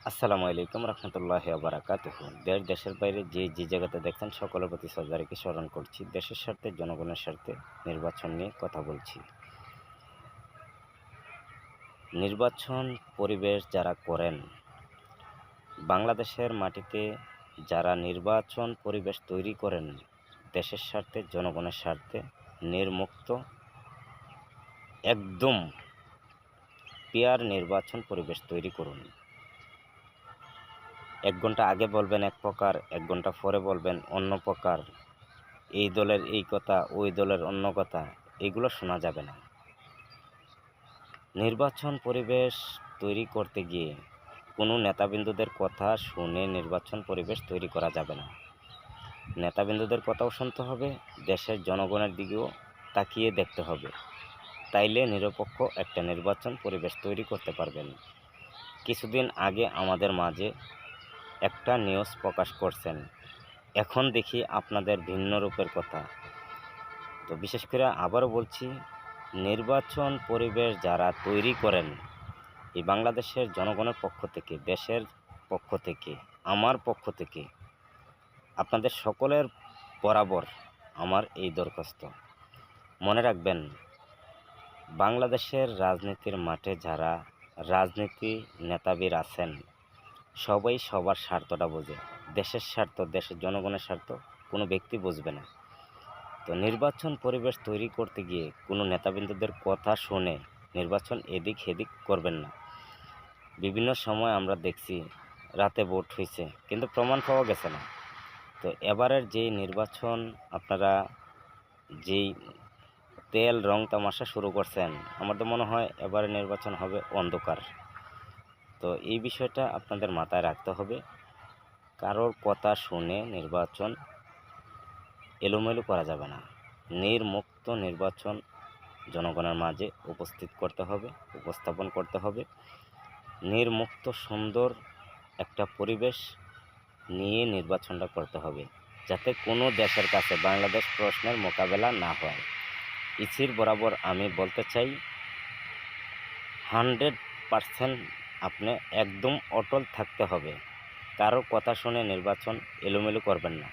আসসালামু আলাইকুম রহমতুল্লাহি ওয়া বারাকাতুহু। দেশ দেশের বাইরে যে জায়গাতে দেখছেন সকলের প্রতি শ্রদ্ধা রেখে স্মরণ করছি। দেশের স্বার্থে জনগণের স্বার্থে নির্বাচন নিয়ে কথা বলছি। নির্বাচন পরিবেশ যারা করেন, বাংলাদেশের মাটিতে যারা নির্বাচন পরিবেশ তৈরি করেন, দেশের স্বার্থে জনগণের স্বার্থে নির্মুক্ত একদম পিয়ার নির্বাচন পরিবেশ তৈরি করুন। ১ ঘন্টা আগে বলবেন এক প্রকার, ১ ঘন্টা পরে বলবেন অন্য প্রকার। এই দলের এই কথা, ওই দলের অন্য কথা, এগুলো শোনা যাবে না। নির্বাচন পরিবেশ তৈরি করতে গিয়ে কোনো নেতাবিন্দুদের কথা শুনে নির্বাচন পরিবেশ তৈরি করা যাবে না। নেতাবিন্দুদের কথাও শুনতে হবে, দেশের জনগণের দিকেও তাকিয়ে দেখতে হবে। তাইলে নিরপেক্ষ একটা নির্বাচন পরিবেশ তৈরি করতে পারবেন। কিছুদিন আগে আমাদের মাঝে একটা নিউজ প্রকাশ করছেন, এখন দেখি আপনাদের ভিন্ন রূপের কথা। তো বিশেষ করে আবারও বলছি, নির্বাচন পরিবেশ যারা তৈরি করেন, এই বাংলাদেশের জনগণের পক্ষ থেকে, দেশের পক্ষ থেকে, আমার পক্ষ থেকে আপনাদের সকলের বরাবর আমার এই দরখাস্ত, মনে রাখবেন, বাংলাদেশের রাজনীতির মাঠে যারা রাজনীতি নেতাবীর আছেন, সবাই সবার স্বার্থটা বোঝে। দেশের স্বার্থ, দেশের জনগণের স্বার্থ কোনো ব্যক্তি বুঝবে না। তো নির্বাচন পরিবেশ তৈরি করতে গিয়ে কোনো নেতাবিন্দুদের কথা শুনে নির্বাচন এদিক সেদিক করবেন না। বিভিন্ন সময় আমরা দেখছি রাতে ভোট হয়েছে কিন্তু প্রমাণ পাওয়া গেছে না। তো এবারের যেই নির্বাচন আপনারা যেই তেল রং তামাশা শুরু করছেন, আমার তো মনে হয় এবারে নির্বাচন হবে অন্ধকার। তো এই বিষয়টা আপনাদের মাথায় রাখতে হবে। কারোর কথা শুনে নির্বাচন এলোমেলো করা যাবে না। নির্মুক্ত নির্বাচন জনগণের মাঝে উপস্থাপন করতে হবে। নির্মুক্ত সুন্দর একটা পরিবেশ নিয়ে নির্বাচনটা করতে হবে, যাতে কোনো দেশের কাছে বাংলাদেশ প্রশ্নের মোকাবেলা না হয়। ইসির বরাবর আমি বলতে চাই, 100% আপনি একদম অটল থাকতে হবে। কারো কথা শুনে নির্বাচন এলোমেলো করবেন না।